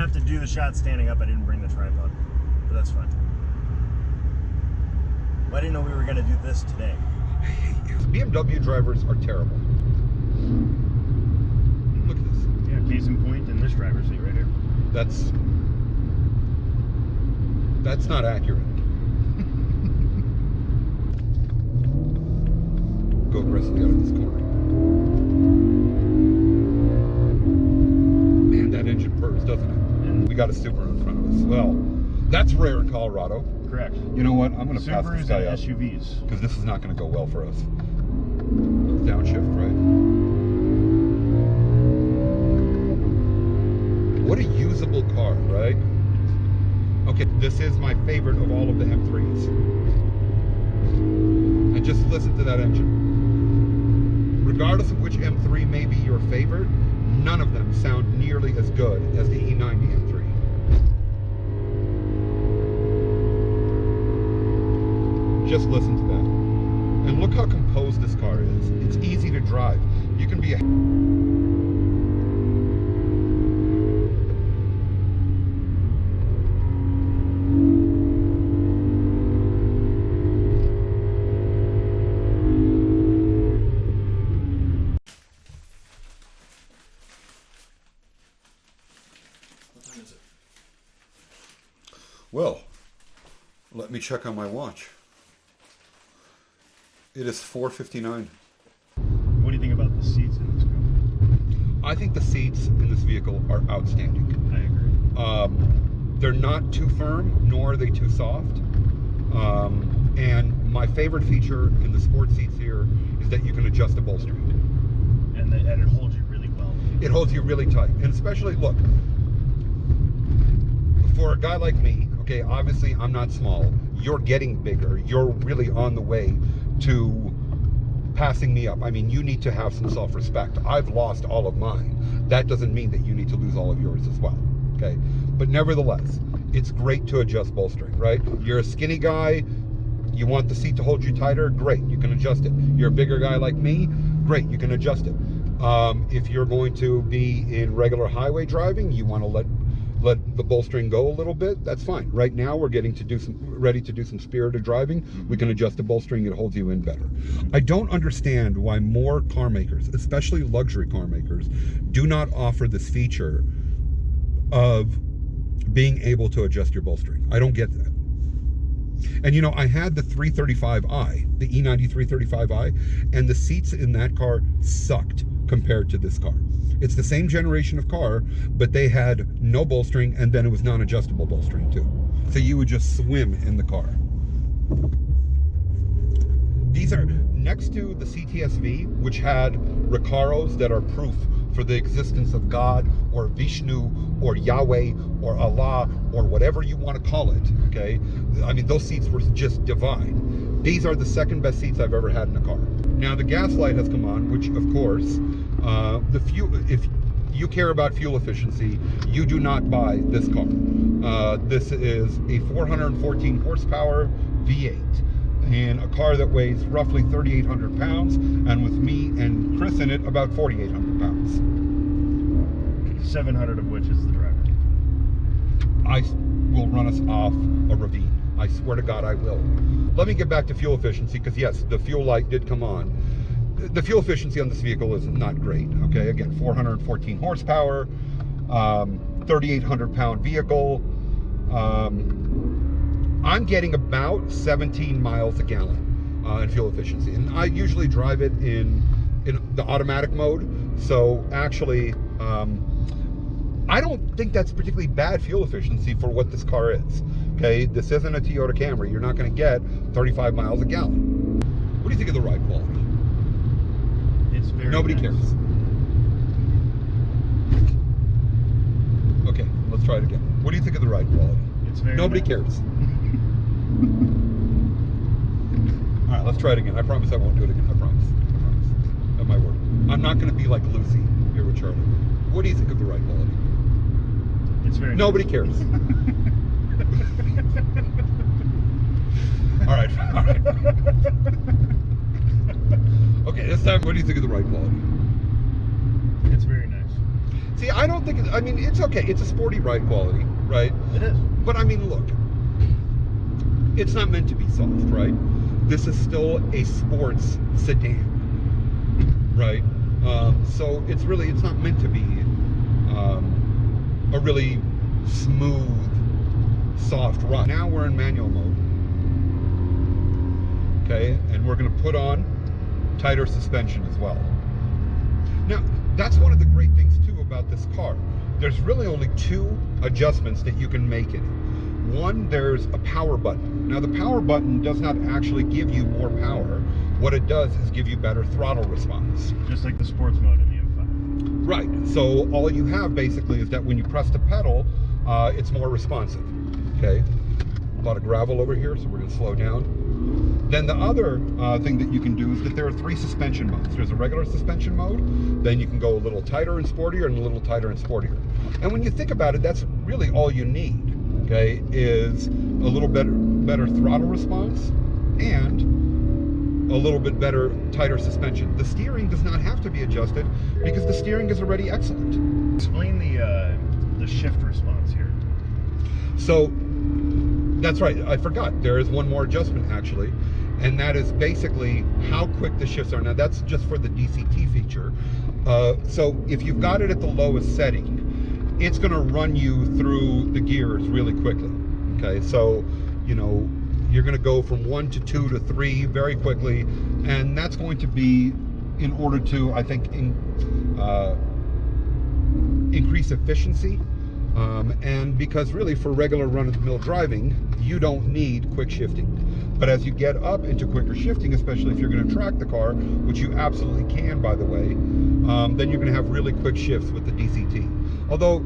have to do the shot standing up. I didn't bring the tripod, but that's fine. Well, I didn't know we were going to do this today. BMW drivers are terrible. Look at this. Yeah, case in point in this driver's seat right here. That's not accurate. Go aggressively out of this corner. Man, that engine purrs, doesn't it? And we got a Subaru in front of us. Well, that's rare in Colorado. Correct. You know what? I'm going to pass this guy and up. SUVs. Because this is not going to go well for us. Let's downshift, right? What a usable car, right? Okay, this is my favorite of all of the M3s. And just listen to that engine. Regardless of which M3 may be your favorite, none of them sound nearly as good as the E90 M3. Just listen to that. And look how composed this car is. It's easy to drive. You can be a... Well, let me check on my watch. It is 4:59. What do you think about the seats in this car? I think the seats in this vehicle are outstanding. I agree. They're not too firm, nor are they too soft. And my favorite feature in the sport seats here is that you can adjust the bolstering. And it holds you really well. It holds you really tight. And especially, look, for a guy like me, okay, obviously I'm not small. You're getting bigger. You're really on the way to passing me up. I mean, you need to have some self-respect. I've lost all of mine. That doesn't mean that you need to lose all of yours as well, okay? But nevertheless, it's great to adjust bolstering, right? You're a skinny guy, you want the seat to hold you tighter, great, you can adjust it. You're a bigger guy like me, great, you can adjust it. If you're going to be in regular highway driving, you want to let the bolstering go a little bit, that's fine. Right now we're ready to do some spirited driving. We can adjust the bolstering, it holds you in better. I don't understand why more car makers, especially luxury car makers, do not offer this feature of being able to adjust your bolstering. I don't get that. And you know, I had the 335i, the E90 335i, and the seats in that car sucked compared to this car. It's the same generation of car, but they had no bolstering, and then it was non-adjustable bolstering too. So you would just swim in the car. These are next to the CTSV, which had Recaros that are proof for the existence of God or Vishnu or Yahweh or Allah or whatever you want to call it, okay? I mean, those seats were just divine. These are the second best seats I've ever had in a car. Now the gas light has come on, which of course, the fuel, if you care about fuel efficiency, you do not buy this car. This is a 414 horsepower V8 in a car that weighs roughly 3,800 pounds, and with me and Chris in it, about 4,800 pounds. 700 of which is the driver. I will run us off a ravine. I swear to God I will. Let me get back to fuel efficiency, because yes, the fuel light did come on. The fuel efficiency on this vehicle is not great, okay? Again, 414 horsepower, 3,800 pound vehicle. I'm getting about 17 miles a gallon in fuel efficiency. And I usually drive it in the automatic mode. So actually, I don't think that's particularly bad fuel efficiency for what this car is. Okay, this isn't a Toyota Camry. You're not going to get 35 miles a gallon. What do you think of the ride quality? It's very Nobody nice. cares. Okay, let's try it again. What do you think of the ride quality? It's very Nobody nice. cares. All right, let's try it again. I promise I won't do it again. I promise. I promise. At my word. I'm not going to be like Lucy here with Charlie. What do you think of the ride quality? It's very Nobody nice. cares. All right. All right. Okay, this time, what do you think of the ride quality? It's very nice. See, I don't think, I mean, it's okay. It's a sporty ride quality, right? It is. But I mean, look, it's not meant to be soft, right? This is still a sports sedan, right? So it's not meant to be a really smooth, soft ride. Now we're in manual mode, okay? And we're gonna put on tighter suspension as well. Now, that's one of the great things too about this car. There's really only two adjustments that you can make in it. One, there's a power button. Now the power button does not actually give you more power. What it does is give you better throttle response. Just like the sports mode in the M5. Right, so all you have basically is that when you press the pedal, it's more responsive, okay? A lot of gravel over here, so we're gonna slow down. Then the other thing that you can do is that there are 3 suspension modes. There's a regular suspension mode, then you can go a little tighter and sportier, and a little tighter and sportier. And when you think about it, that's really all you need, okay, is a little better throttle response and a little bit better, tighter suspension. The steering does not have to be adjusted because the steering is already excellent. Explain the shift response here. So, that's right, I forgot. There is one more adjustment actually, and that is basically how quick the shifts are. Now that's just for the DCT feature. So if you've got it at the lowest setting, it's gonna run you through the gears really quickly, okay? So, you know, you're gonna go from 1 to 2 to 3 very quickly, and that's going to be in order to, I think, increase efficiency. And because really for regular run-of-the-mill driving, you don't need quick shifting. But as you get up into quicker shifting, especially if you're going to track the car, which you absolutely can, by the way, then you're going to have really quick shifts with the DCT. Although,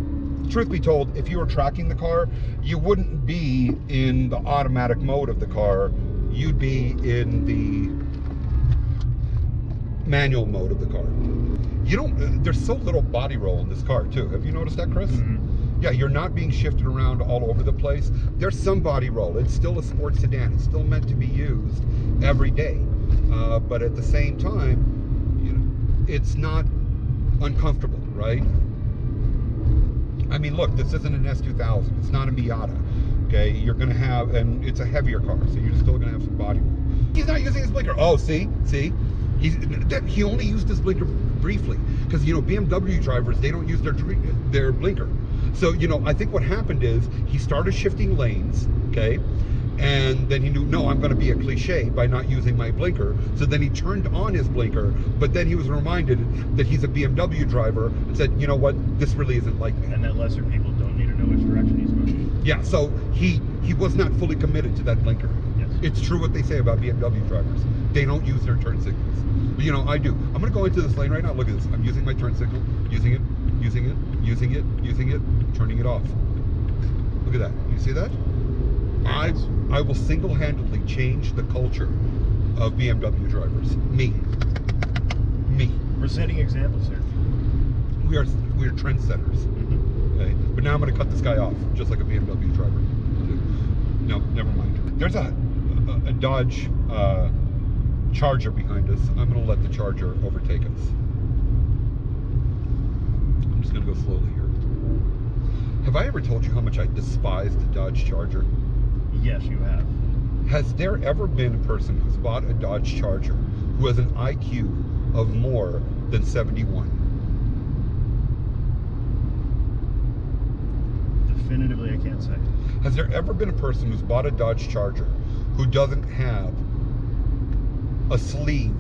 truth be told, if you were tracking the car, you wouldn't be in the automatic mode of the car. You'd be in the manual mode of the car. You don't, there's so little body roll in this car too. Have you noticed that, Chris? Mm-hmm. Yeah, you're not being shifted around all over the place. There's some body roll. It's still a sports sedan. It's still meant to be used every day. But at the same time, you know, it's not uncomfortable, right? I mean, look, this isn't an S2000. It's not a Miata. Okay, you're gonna have, and it's a heavier car, so you're still gonna have some body roll. He's not using his blinker. Oh, see? He only used his blinker briefly, because, you know, BMW drivers, they don't use their blinker. So, you know, I think what happened is he started shifting lanes, okay, and then he knew, no, I'm going to be a cliche by not using my blinker. So then he turned on his blinker, but then he was reminded that he's a BMW driver and said, you know what, this really isn't like me. And that lesser people don't need to know which direction he's going. Yeah, so he was not fully committed to that blinker. Yes. It's true what they say about BMW drivers. They don't use their turn signals. But, you know, I do. I'm going to go into this lane right now. Look at this. I'm using my turn signal, using it, turning it off. Look at that. You see that? I will single-handedly change the culture of BMW drivers. Me. We're setting examples here. We are trendsetters. Mm-hmm. Okay? But now I'm going to cut this guy off, just like a BMW driver. No, never mind. There's a Dodge Charger behind us. I'm going to let the Charger overtake us. I'm just going to go slowly here. Have I ever told you how much I despise the Dodge Charger? Yes, you have. Has there ever been a person who's bought a Dodge Charger who has an IQ of more than 71? Definitively, I can't say. Has there ever been a person who's bought a Dodge Charger who doesn't have a sleeve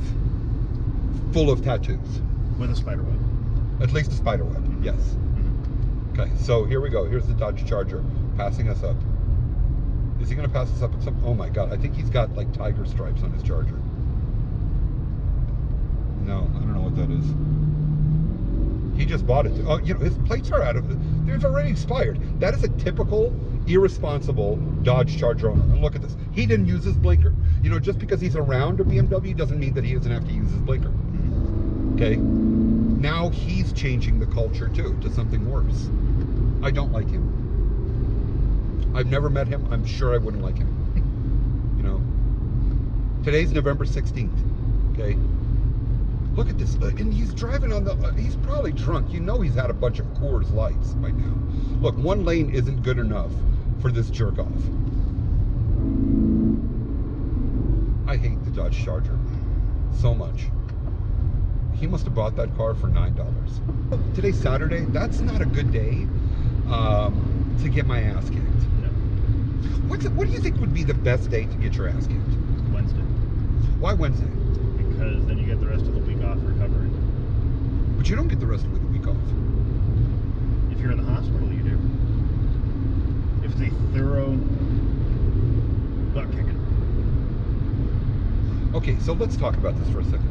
full of tattoos? With a spider web. At least a spider web, yes. Mm-hmm. Okay, so here we go. Here's the Dodge Charger passing us up. Is he going to pass us up at some... Oh my God, I think he's got like tiger stripes on his Charger. No, I don't know what that is. He just bought it. Oh, you know, his plates are out of it. They've already expired. That is a typical irresponsible Dodge Charger owner. And look at this. He didn't use his blinker. You know, just because he's around a BMW doesn't mean that he doesn't have to use his blinker. Okay? Now he's changing the culture too, to something worse. I don't like him. I've never met him. I'm sure I wouldn't like him. You know? Today's November 16th. Okay? Look at this, and he's driving on the, he's probably drunk. You know he's had a bunch of Coors Lights by now. Look, one lane isn't good enough for this jerk off. I hate the Dodge Charger so much. He must have bought that car for $9. Today's Saturday. That's not a good day to get my ass kicked. No. What do you think would be the best day to get your ass kicked? Wednesday. Why Wednesday? Because then you get the rest of the week off recovering. But you don't get the rest of the week off. If you're in the hospital, you do. If it's a thorough butt kicking. Okay, so let's talk about this for a second.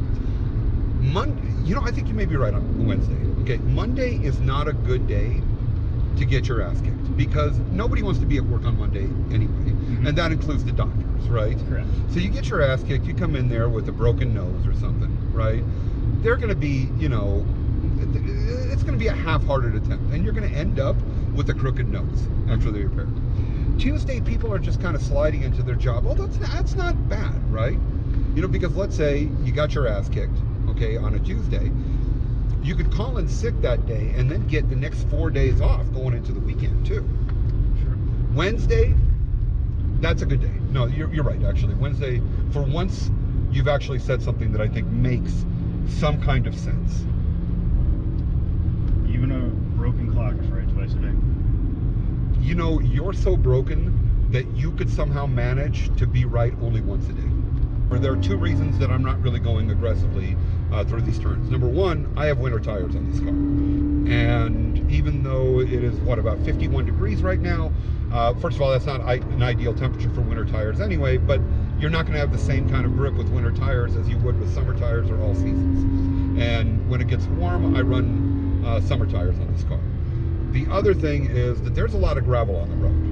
Monday, you know, I think you may be right on Wednesday. Okay, Monday is not a good day to get your ass kicked because nobody wants to be at work on Monday anyway, and that includes the doctors, right? Correct. So you get your ass kicked, you come in there with a broken nose or something, right? They're going to be, you know, it's going to be a half-hearted attempt, and you're going to end up with a crooked nose after the repair. Tuesday, people are just kind of sliding into their job. Well, that's not bad, right? You know, because let's say you got your ass kicked, okay, on a Tuesday, you could call in sick that day and then get the next 4 days off going into the weekend too. Sure. Wednesday, that's a good day. No, you're right, actually. Wednesday, for once, you've actually said something that I think makes some kind of sense. Even a broken clock is right twice a day. You know, you're so broken that you could somehow manage to be right only once a day. There are two reasons that I'm not really going aggressively through these turns. Number one, I have winter tires on this car. And even though it is, what, about 51 degrees right now, first of all, that's not an ideal temperature for winter tires anyway, but you're not going to have the same kind of grip with winter tires as you would with summer tires or all seasons. And when it gets warm, I run summer tires on this car. The other thing is that there's a lot of gravel on the road.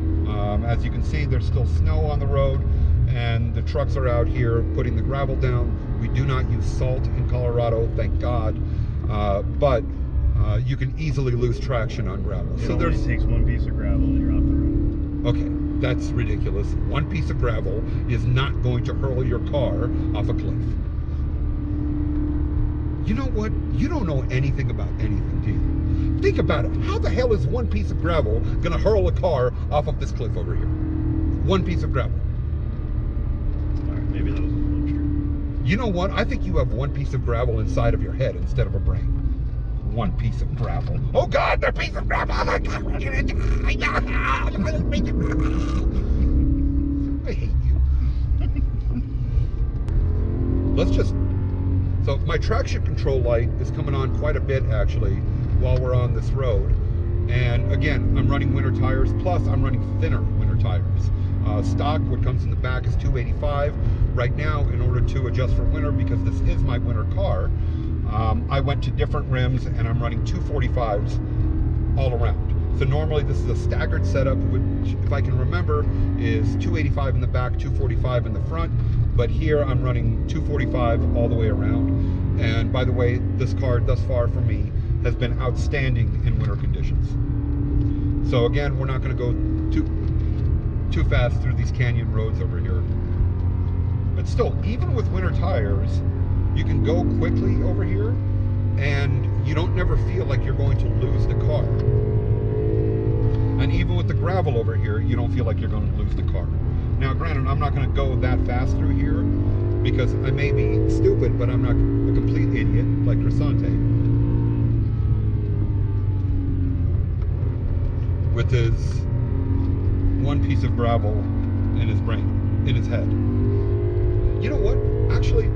As you can see, there's still snow on the road, and the trucks are out here putting the gravel down. We do not use salt in Colorado, thank God, but you can easily lose traction on gravel. It only takes one piece of gravel and you're off the road. Okay, that's ridiculous. One piece of gravel is not going to hurl your car off a cliff. You know what? You don't know anything about anything, do you? Think about it. How the hell is one piece of gravel going to hurl a car off of this cliff over here? One piece of gravel. Maybe that was a little extreme. You know what? I think you have one piece of gravel inside of your head instead of a brain. One piece of gravel. Oh God, the piece of gravel! Oh my God, we're gonna die! I hate you. Let's just. So my traction control light is coming on quite a bit actually while we're on this road. And again, I'm running winter tires, plus I'm running thinner winter tires. Stock, what comes in the back is 285. Right now, in order to adjust for winter, because this is my winter car, I went to different rims and I'm running 245s all around. So normally this is a staggered setup, which if I can remember is 285 in the back, 245 in the front. But here I'm running 245 all the way around. And by the way, this car thus far for me has been outstanding in winter conditions. So again, we're not going to go too fast through these canyon roads over here. But still, even with winter tires, you can go quickly over here and you don't never feel like you're going to lose the car. And even with the gravel over here, you don't feel like you're going to lose the car. Now granted, I'm not going to go that fast through here because I may be stupid, but I'm not a complete idiot like Crescente. With his one piece of gravel in his brain, in his head. You know what? Actually,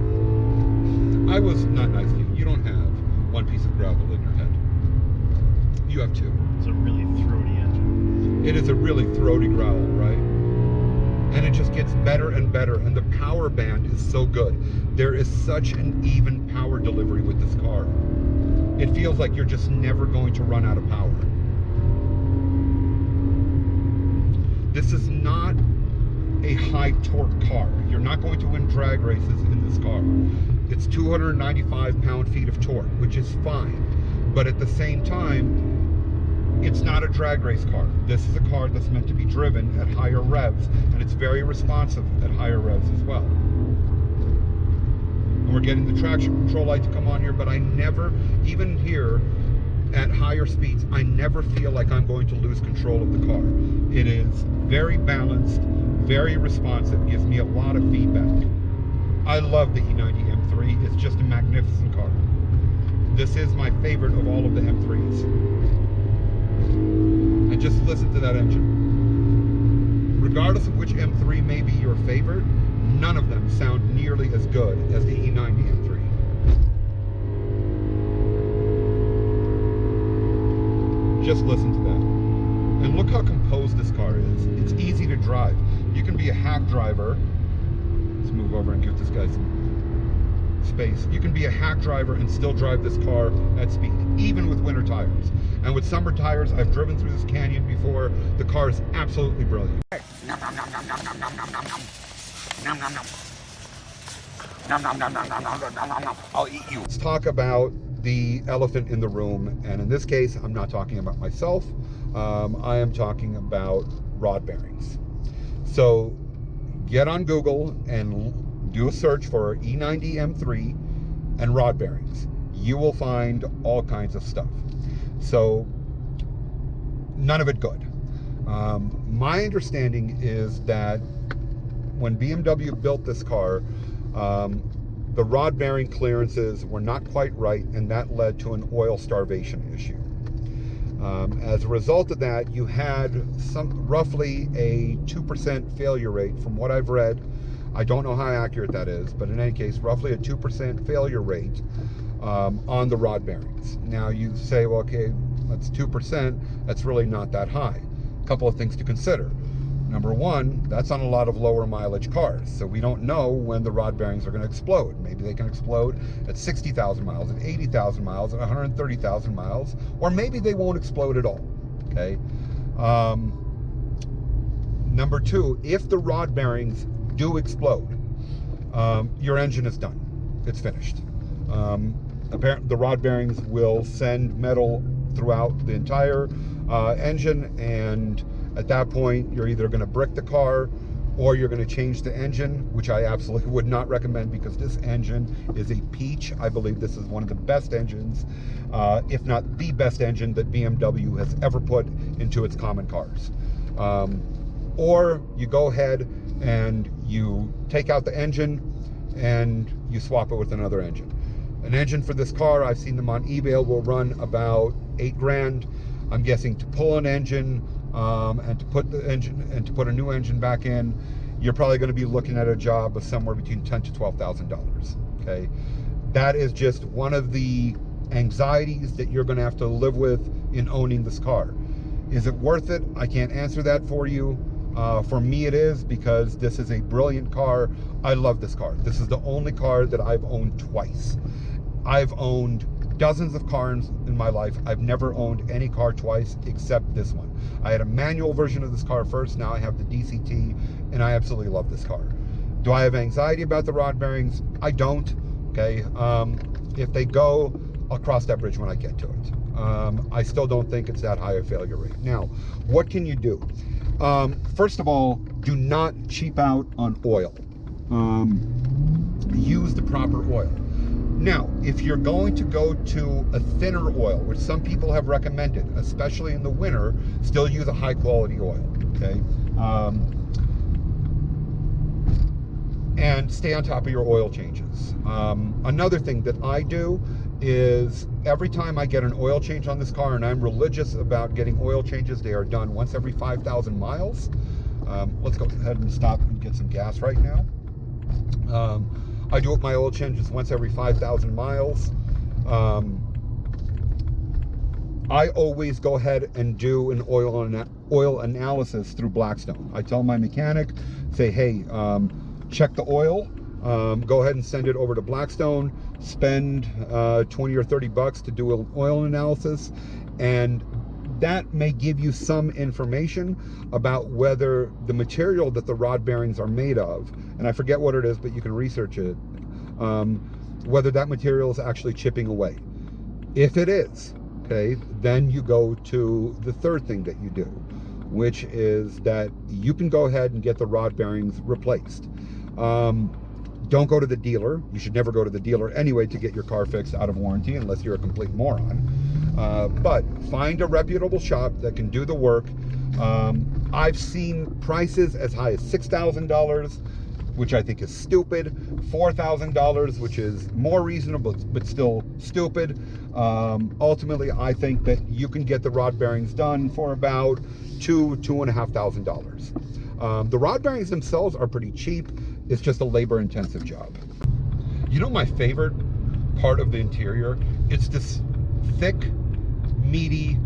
I was not nice to you. You don't have one piece of gravel in your head. You have two. It's a really throaty engine. It is a really throaty growl, right? And it just gets better and better, and the power band is so good. There is such an even power delivery with this car. It feels like you're just never going to run out of power. This is not a high torque car. You're not going to win drag races in this car. It's 295 pound-feet of torque, which is fine. But at the same time, it's not a drag race car. This is a car that's meant to be driven at higher revs, and it's very responsive at higher revs as well. And and we're getting the traction control light to come on here, but I never, even here at higher speeds, I never feel like I'm going to lose control of the car. It is very balanced, very responsive, gives me a lot of feedback. I love the E90 M3. It's just a magnificent car. This is my favorite of all of the M3s. And just listen to that engine. Regardless of which M3 may be your favorite, none of them sound nearly as good as the E90 M3. Just listen to that. And look how composed this car is. It's easy to drive. You can be a hack driver. Let's move over and give this guy some space. You can be a hack driver and still drive this car at speed, even with winter tires. And with summer tires, I've driven through this canyon before. The car is absolutely brilliant. Nom nom nom nom nom nom nom nom nom nom. Nom nom nom. Nom nom nom nom nom nom nom nom nom. I'll eat you. Let's talk about the elephant in the room, and in this case, I'm not talking about myself. I am talking about rod bearings. So get on Google and do a search for E90 M3 and rod bearings. You will find all kinds of stuff. So none of it good. My understanding is that when BMW built this car, the rod bearing clearances were not quite right, and that led to an oil starvation issue. As a result of that, you had roughly a 2% failure rate from what I've read. I don't know how accurate that is, but in any case, roughly a 2% failure rate on the rod bearings. Now you say, well, okay, that's 2%. That's really not that high. A couple of things to consider. Number one, that's on a lot of lower mileage cars, so we don't know when the rod bearings are going to explode. Maybe they can explode at 60,000 miles, at 80,000 miles, at 130,000 miles, or maybe they won't explode at all, okay? Number two, if the rod bearings do explode, your engine is done. It's finished. Apparently, the rod bearings will send metal throughout the entire engine, and at that point, you're either going to brick the car or you're going to change the engine, which I absolutely would not recommend because this engine is a peach. I believe this is one of the best engines, if not the best engine that BMW has ever put into its common cars. Or you go ahead and you take out the engine and you swap it with another engine. An engine for this car, I've seen them on eBay, will run about $8 grand. I'm guessing to pull an engine and to put the engine and to put a new engine back in, you're probably going to be looking at a job of somewhere between $10,000 to $12,000. Okay, that is just one of the anxieties that you're going to have to live with in owning this car. Is it worth it? I can't answer that for you. For me, it is, because this is a brilliant car. I love this car. This is the only car that I've owned twice. I've owned dozens of cars in my life. I've never owned any car twice except this one. I had a manual version of this car first. Now I have the DCT, and I absolutely love this car. Do I have anxiety about the rod bearings? I don't. Okay. If they go, I'll cross that bridge when I get to it. I still don't think it's that high a failure rate. Now, what can you do? First of all, do not cheap out on oil. Use the proper oil. Now, if you're going to go to a thinner oil, which some people have recommended, especially in the winter, still use a high quality oil, okay? And stay on top of your oil changes. Another thing that I do is every time I get an oil change on this car, and I'm religious about getting oil changes, they are done once every 5,000 miles. Let's go ahead and stop and get some gas right now. I do my oil changes once every 5,000 miles. I always go ahead and do an oil analysis through Blackstone. I tell my mechanic, say, hey, check the oil, go ahead and send it over to Blackstone, spend 20 or 30 bucks to do an oil analysis, and that may give you some information about whether the material that the rod bearings are made of, and I forget what it is, but you can research it, whether that material is actually chipping away. If it is, okay, then you go to the third thing that you do, which is that you can go ahead and get the rod bearings replaced. Don't go to the dealer. You should never go to the dealer anyway to get your car fixed out of warranty unless you're a complete moron. But find a reputable shop that can do the work. I've seen prices as high as $6,000, which I think is stupid. $4,000, which is more reasonable, but still stupid. Ultimately, I think that you can get the rod bearings done for about $2,500. The rod bearings themselves are pretty cheap. It's just a labor-intensive job. You know my favorite part of the interior? It's this thick, meaty.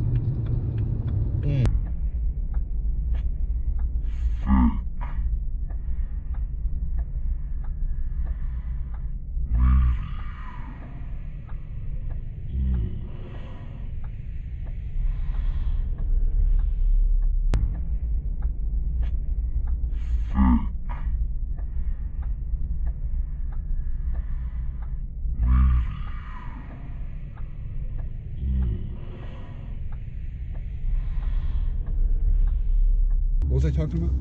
What was I talking about?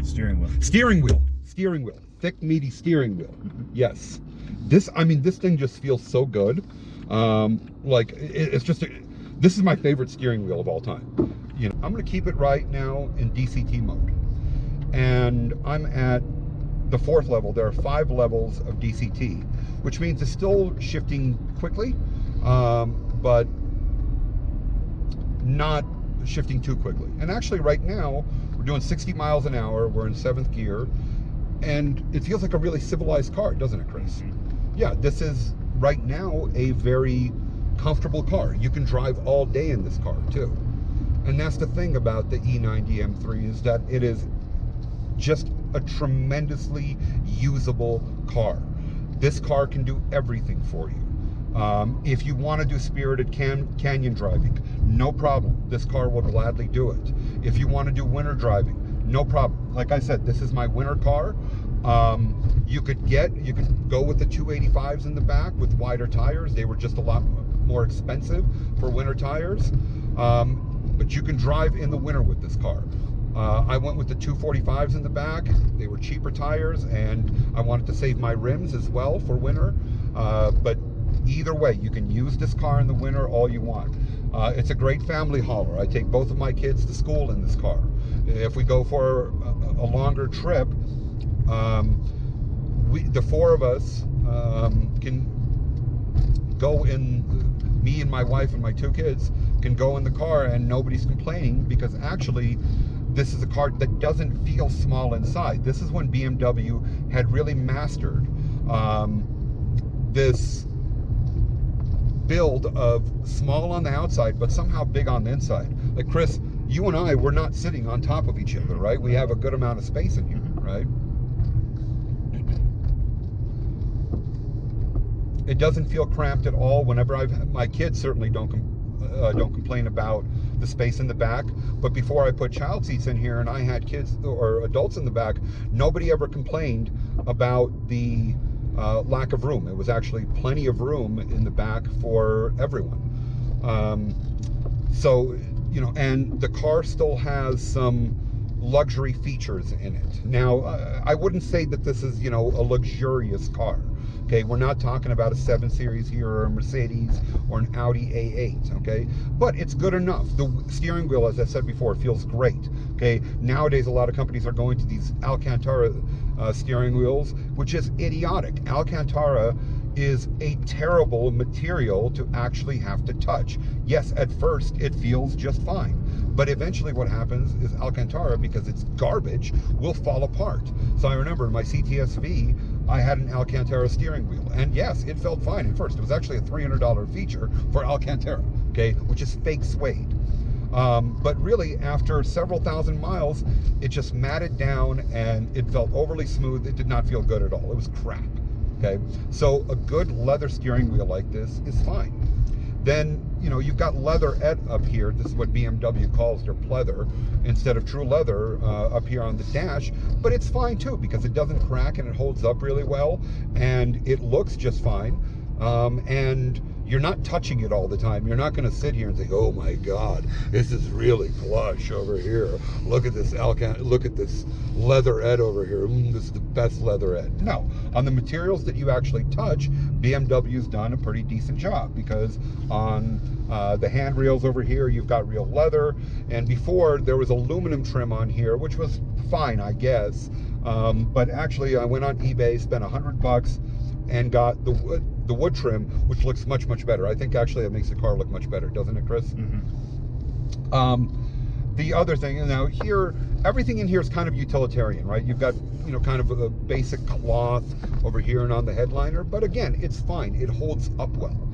Steering wheel. Steering wheel. Steering wheel. Thick, meaty steering wheel. Yes. This thing just feels so good. It's just, this is my favorite steering wheel of all time. You know, I'm going to keep it right now in DCT mode. And I'm at the 4th level. There are 5 levels of DCT, which means it's still shifting quickly, but not shifting too quickly. And actually right now we're doing 60 miles an hour. We're in 7th gear, and it feels like a really civilized car, doesn't it, Chris? Yeah, this is right now a very comfortable car. You can drive all day in this car too. And that's the thing about the E90 M3, is that it is just a tremendously usable car. This car can do everything for you. If you want to do spirited canyon driving, no problem. This car will gladly do it. If you want to do winter driving, no problem. Like I said, this is my winter car. You could go with the 285s in the back with wider tires. They were just a lot more expensive for winter tires. But you can drive in the winter with this car. I went with the 245s in the back. They were cheaper tires, and I wanted to save my rims as well for winter. But either way, you can use this car in the winter all you want. It's a great family hauler. I take both of my kids to school in this car. If we go for a longer trip, the 4 of us can go in. Me and my wife and my 2 kids can go in the car and nobody's complaining, because actually this is a car that doesn't feel small inside. This is when BMW had really mastered this build of small on the outside but somehow big on the inside. Like, Chris, you and I, we're not sitting on top of each other, right? We have a good amount of space in here, right? It doesn't feel cramped at all. Whenever my kids certainly don't complain about the space in the back. But before I put child seats in here and I had kids or adults in the back, nobody ever complained about the lack of room. It was actually plenty of room in the back for everyone. So, you know, and the car still has some luxury features in it. Now, I wouldn't say that this is, you know, a luxurious car. Okay, we're not talking about a 7 Series here or a Mercedes or an Audi A8, okay? But it's good enough. The steering wheel, as I said before, feels great, okay? Nowadays, a lot of companies are going to these Alcantara steering wheels, which is idiotic. Alcantara is a terrible material to actually have to touch. Yes, at first, it feels just fine. But eventually what happens is Alcantara, because it's garbage, will fall apart. So I remember in my CTS-V, I had an Alcantara steering wheel. And yes, it felt fine at first. It was actually a $300 feature for Alcantara, okay, which is fake suede. But really, after several thousand miles, it just matted down and it felt overly smooth. It did not feel good at all. It was crap, okay? So a good leather steering wheel like this is fine. Then, you know, you've got leatherette up here. This is what BMW calls their pleather instead of true leather up here on the dash. But it's fine too, because it doesn't crack and it holds up really well and it looks just fine. and you're not touching it all the time. You're not going to sit here and say, oh my God, this is really plush over here. Look at this look at this leatherette over here. This is the best leatherette. No, on the materials that you actually touch, BMW's done a pretty decent job, because on the handrails over here, you've got real leather. And before, there was aluminum trim on here, which was fine, I guess. But actually, I went on eBay, spent $100, and got the wood trim, which looks much, much better. I think actually it makes the car look much better, doesn't it, Chris? The other thing, now here, everything in here is kind of utilitarian, right? You've got, you know, kind of a basic cloth over here and on the headliner, but again, it's fine. It holds up well.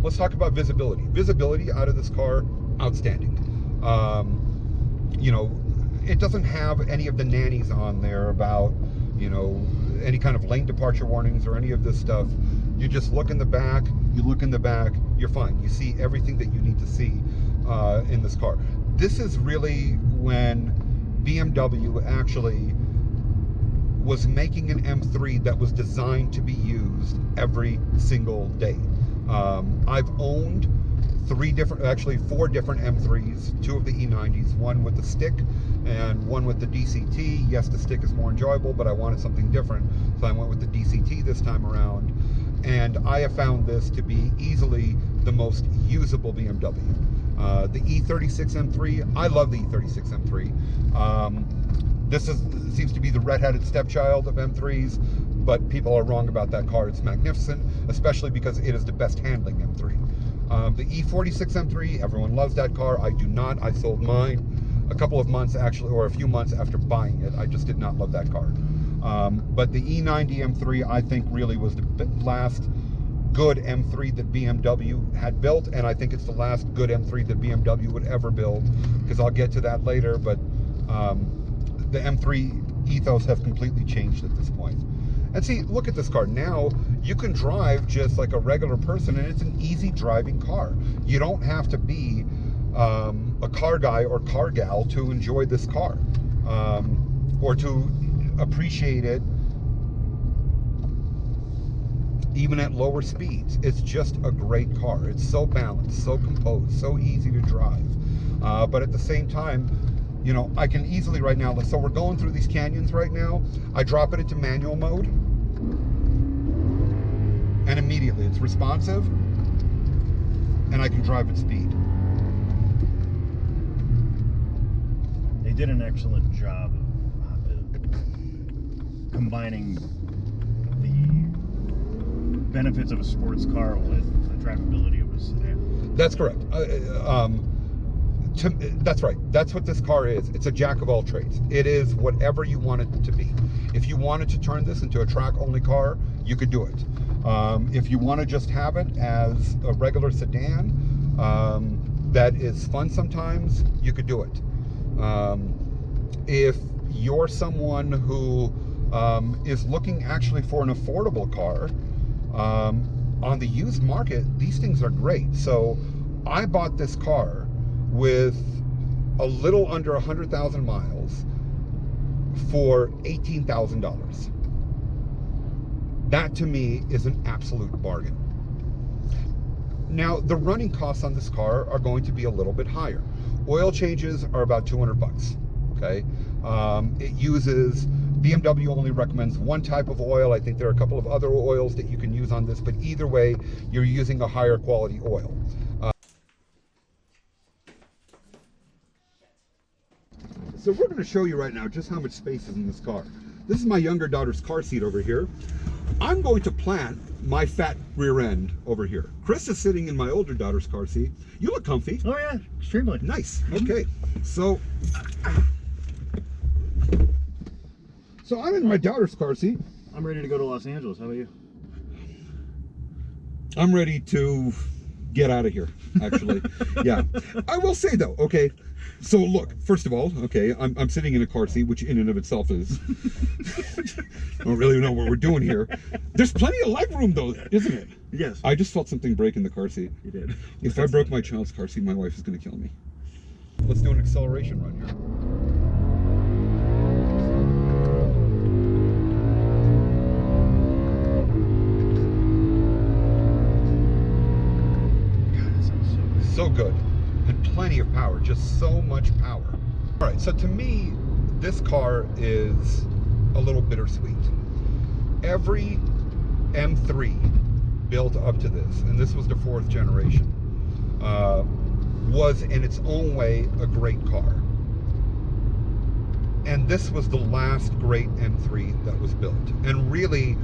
Let's talk about visibility. Visibility out of this car, outstanding. You know, it doesn't have any of the nannies on there about, you know, any kind of lane departure warnings or any of this stuff. You just look in the back, you're fine. You see everything that you need to see in this car. This is really when BMW actually was making an M3 that was designed to be used every single day. I've owned four different M3s, two of the E90s, one with the stick and one with the DCT. Yes, the stick is more enjoyable, but I wanted something different, so I went with the DCT this time around. And I have found this to be easily the most usable BMW. The E36 M3, I love the E36 M3. This seems to be the red-headed stepchild of M3s, but people are wrong about that car. It's magnificent, especially because it is the best handling M3. The E46 M3, everyone loves that car. I do not. I sold mine a couple of months, actually, or a few months after buying it. I just did not love that car. But the E90 M3, I think, really was the last good M3 that BMW had built, and I think it's the last good M3 that BMW would ever build, because I'll get to that later, but the M3 ethos has completely changed at this point. And see, look at this car. Now you can drive just like a regular person, and it's an easy driving car. You don't have to be a car guy or car gal to enjoy this car, or to appreciate it even at lower speeds. It's just a great car. It's so balanced, so composed, so easy to drive. But at the same time, you know, I can easily right now, so we're going through these canyons right now, I drop it into manual mode, and immediately it's responsive, and I can drive at speed. They did an excellent job of combining the benefits of a sports car with the drivability of a sedan. That's correct. That's right. That's what this car is. It's a jack of all trades. It is whatever you want it to be. If you wanted to turn this into a track-only car, you could do it. If you want to just have it as a regular sedan that is fun sometimes, you could do it. If you're someone who is looking actually for an affordable car, on the used market, these things are great. So I bought this car with a little under 100,000 miles for $18,000. That to me is an absolute bargain. Now, the running costs on this car are going to be a little bit higher. Oil changes are about 200 bucks, okay? It uses, BMW only recommends one type of oil. I think there are a couple of other oils that you can use on this, but either way, you're using a higher quality oil. So we're going to show you right now just how much space is in this car. This is my younger daughter's car seat over here. I'm going to plant my fat rear end over here. Chris is sitting in my older daughter's car seat. You look comfy. Oh yeah, extremely. Nice. Okay. So I'm in my daughter's car seat. I'm ready to go to Los Angeles. How about you? I'm ready to get out of here, actually. Yeah. I will say though, okay, so look, first of all, okay, I'm sitting in a car seat, which in and of itself is, I don't really know what we're doing here. There's plenty of leg room though, isn't it? Yes. I just felt something break in the car seat. You did. If I broke my child's car seat, my wife is going to kill me. Let's do an acceleration run here. God, that sounds so good. So good. And plenty of power, just so much power. All right, so to me, this car is a little bittersweet. Every M3 built up to this, and this was the 4th generation, was in its own way a great car. And this was the last great M3 that was built. And really,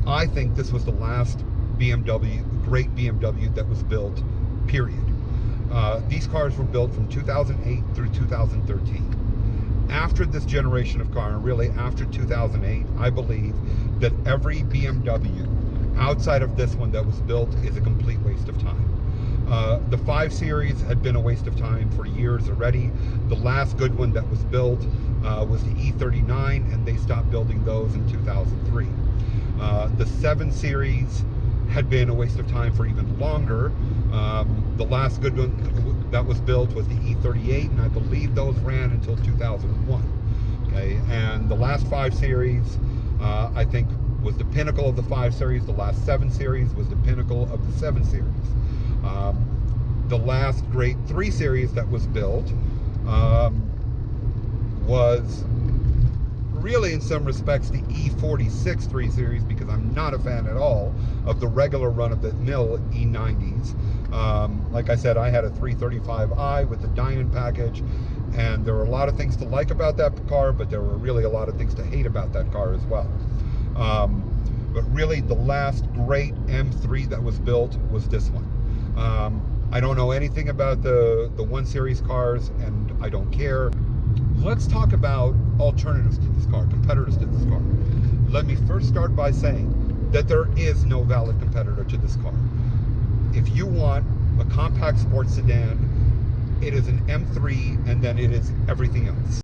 I think this was the last great BMW that was built, period. These cars were built from 2008 through 2013. After this generation of car, and really after 2008, I believe that every BMW outside of this one that was built is a complete waste of time. The 5 Series had been a waste of time for years already. The last good one that was built was the E39, and they stopped building those in 2003. The 7 Series had been a waste of time for even longer. The last good one that was built was the E38, and I believe those ran until 2001. Okay, and the last 5 Series, I think, was the pinnacle of the 5 Series. The last 7 Series was the pinnacle of the 7 Series. The last great 3 Series that was built was really, in some respects, the E46 3 Series, because I'm not a fan at all of the regular run-of-the-mill E90s. Like I said, I had a 335i with the Dynon package, and there were a lot of things to like about that car, but there were really a lot of things to hate about that car as well. But really, the last great M3 that was built was this one. I don't know anything about the 1 Series cars, and I don't care. Let's talk about alternatives to this car, competitors to this car. Let me first start by saying that there is no valid competitor to this car. If you want a compact sports sedan, it is an M3, and then it is everything else.